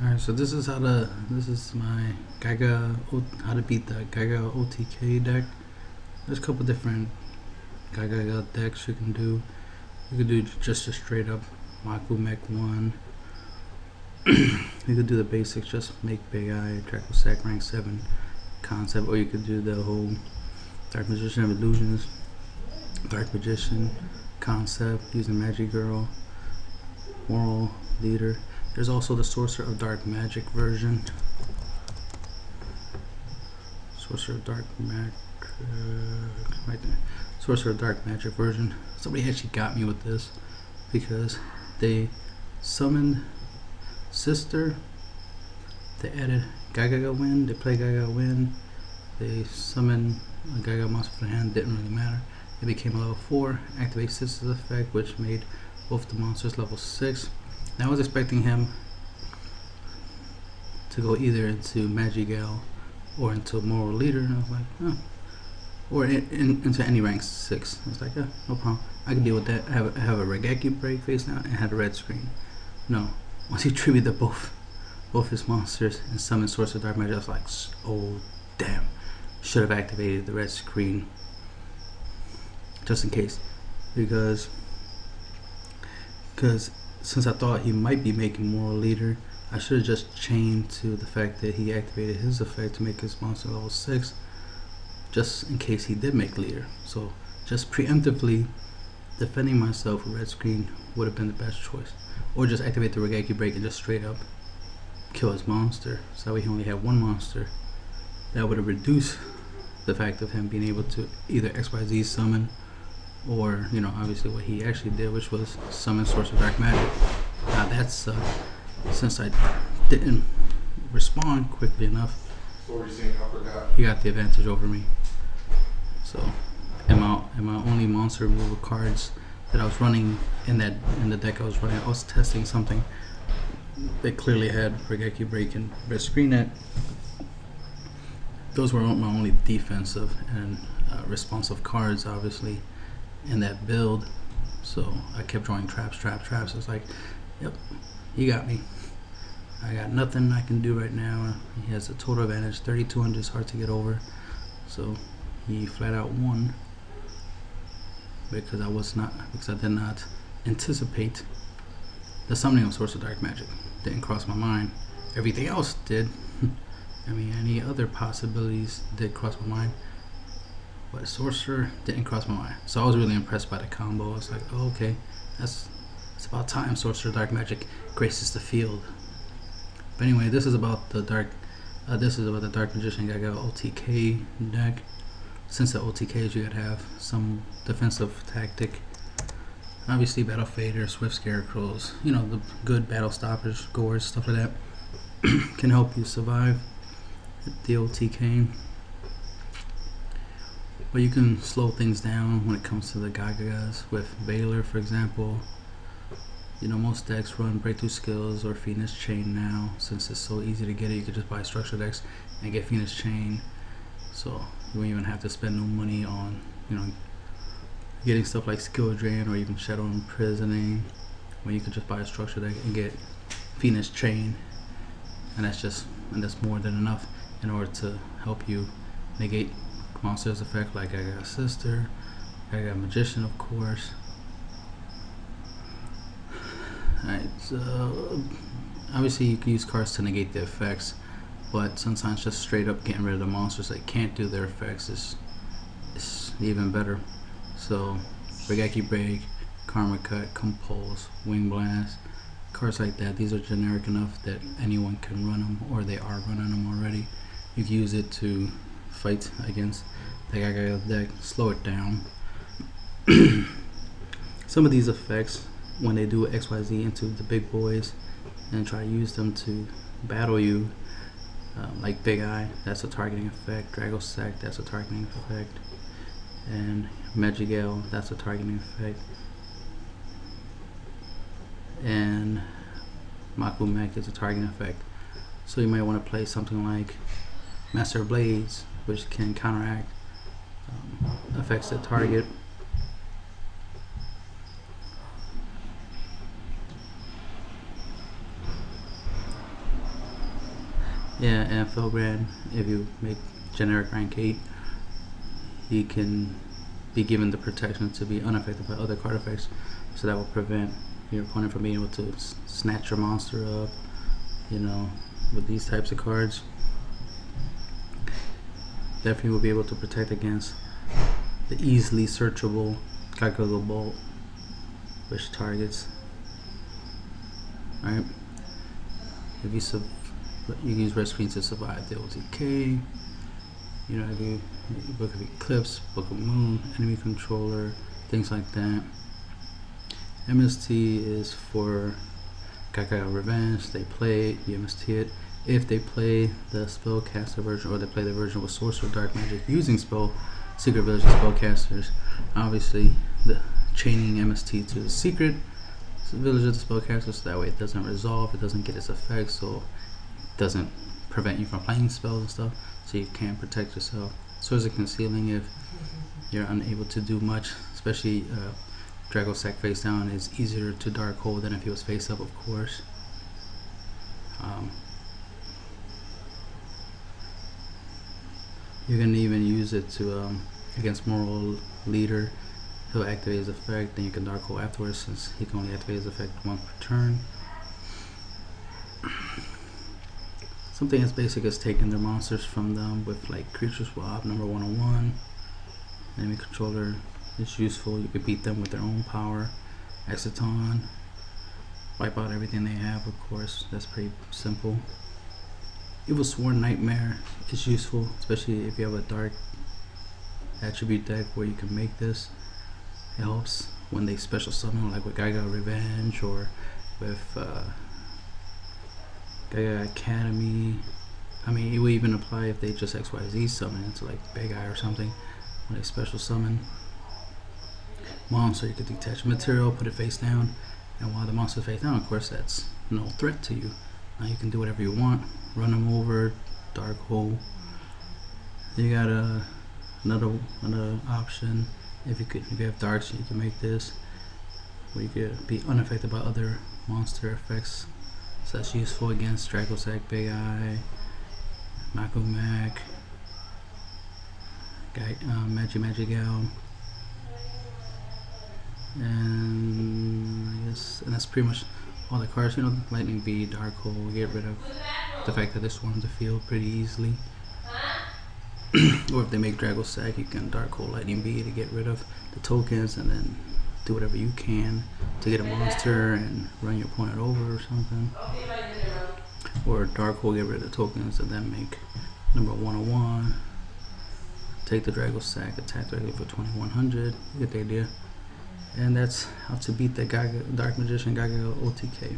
Alright, so this is my how to beat the Gagaga OTK deck. There's a couple different Gagaga decks you can do. You could do just a straight up Maku Mech 1. You could do the basics, just make Big Eye, Draco Sack rank 7 concept, or you could do the whole Dark Magician of Illusions, Dark Magician concept using Magic Girl, Moral Leader. There's also the Sorcerer of Dark Magic version. Sorcerer of Dark Magic, right there. Sorcerer of Dark Magic version. Somebody actually got me with this because they summoned Sister. They added Gagaga Win. They play Gagaga Win. They summoned a Gagaga monster from the hand. Didn't really matter. It became a level 4. Activate Sister's effect, which made both the monsters level 6. Now I was expecting him to go either into Magic Gal or into Moral Leader, and I was like, oh. Or into any rank 6. I was like, yeah, no problem. I can deal with that. I have a Regeki break face now and had a red screen. No, once he tributed both his monsters and summoned Source of Dark Magic, I was like, oh damn, should have activated the red screen just in case, because since I thought he might be making Moral Leader, I should have just chained to the fact that he activated his effect to make his monster level 6, just in case he did make Leader. So just preemptively defending myself with red screen would have been the best choice. Or just activate the Regeki break and just straight up kill his monster, so that way he only had one monster. That would have reduced the fact of him being able to either XYZ summon, or, you know, obviously what he actually did, which was summon Source of Dark Magic. Now that's since I didn't respond quickly enough, he got the advantage over me. So, and my only monster removal cards that I was running in the deck I was running, I was testing something that clearly had Regeki Break and Red Screen Net. Those were my only defensive and responsive cards, obviously, in that build. So I kept drawing traps. It's like, yep, he got me. I got nothing I can do right now. He has a total advantage. 3200 is hard to get over, so he flat out won because I did not anticipate the summoning of Source of Dark Magic. Didn't cross my mind. Everything else did. I mean, any other possibilities did cross my mind, but Sorcerer didn't cross my mind. So I was really impressed by the combo. I was like, oh, okay, it's about time Sorcerer of Dark Magic graces the field. But anyway, this is about the Dark Magician Gagaga OTK deck. Since the OTKs, you gotta have some defensive tactic. Obviously, Battle Fader, Swift Scarecrows, you know, the good battle stoppers, Gores, stuff like that can help you survive the OTK. But you can slow things down when it comes to the Gagagas with Veiler, for example. You know, most decks run Breakthrough Skills or Phoenix Chain now. Since it's so easy to get it, you could just buy Structure decks and get Phoenix Chain. So you won't even have to spend no money on, you know, getting stuff like Skill Drain or even Shadow Imprisoning, when you could just buy a Structure deck and get Phoenix Chain, and that's more than enough in order to help you negate monsters effect like I got Sister, I got Magician, of course. Alright, so obviously you can use cards to negate the effects, but sometimes just straight up getting rid of the monsters that can't do their effects is even better. So Regeki Break, Karma Cut, Compulse, Wing Blast, cards like that, these are generic enough that anyone can run them, or they are running them already. You can use it to fight against the Gagaga deck, slow it down. Some of these effects, when they do XYZ into the big boys and try to use them to battle you, like Big Eye, that's a targeting effect. Draco Sack, that's a targeting effect. And Magic Gal, that's a targeting effect. And Maku Mech is a targeting effect. So you might want to play something like Master of Blades, which can counteract effects that target. Yeah, and Felgrand, if you make generic rank 8, he can be given the protection to be unaffected by other card effects, so that will prevent your opponent from being able to snatch your monster up, you know, with these types of cards. Definitely will be able to protect against the easily searchable Gagaga Bolt, which targets. Alright, if you use red screen to survive the OTK. You know, if you Book of Eclipse, Book of Moon, enemy controller, things like that. MST is for Gagaga Revenge. They play it, you MST it. If they play the spellcaster version, or they play the version with Sorcerer Dark Magic using Secret Village spellcasters, obviously the chaining MST to the Secret Village of the spellcaster, so that way it doesn't resolve, it doesn't get its effects, so it doesn't prevent you from playing spells and stuff, so you can protect yourself. Swords of Concealing, if you're unable to do much, especially Dragosack face down is easier to dark hold than if he was face up, of course. You can even use it to against Moral Leader. He'll activate his effect, then you can dark hold afterwards, since he can only activate his effect once per turn. Something as basic as taking their monsters from them with like Creature Swap, number 101. Enemy controller is useful. You could beat them with their own power. Exiton, wipe out everything they have, of course. That's pretty simple. Evil Sworn Nightmare is useful, especially if you have a dark attribute deck where you can make this. It helps when they special summon, like with Gagaga Revenge or with Gagaga Academy. I mean, it will even apply if they just XYZ summon into like Big Eye or something. When they special summon monster, you could detach material, put it face down, and while the monster's face down, of course, that's no threat to you. Now you can do whatever you want, run them over, dark hole. You got another option. If you have darks, you can make this where you could be unaffected by other monster effects. So that's useful against Dragosack, Big Eye, Makumak, Magigal, and that's pretty much all the cards. You know, Lightning Bead, Dark Hole, get rid of the fact that they swarm the field pretty easily. Or if they make Dragosack, you can Dark Hole, Lightning Bead to get rid of the tokens, and then do whatever you can to get a monster and run your opponent over or something. Or Dark Hole, get rid of the tokens, and then make number 101. Take the Dragosack, attack directly for 2100. You get the idea. And that's how to beat the Dark Magician Gagaga OTK.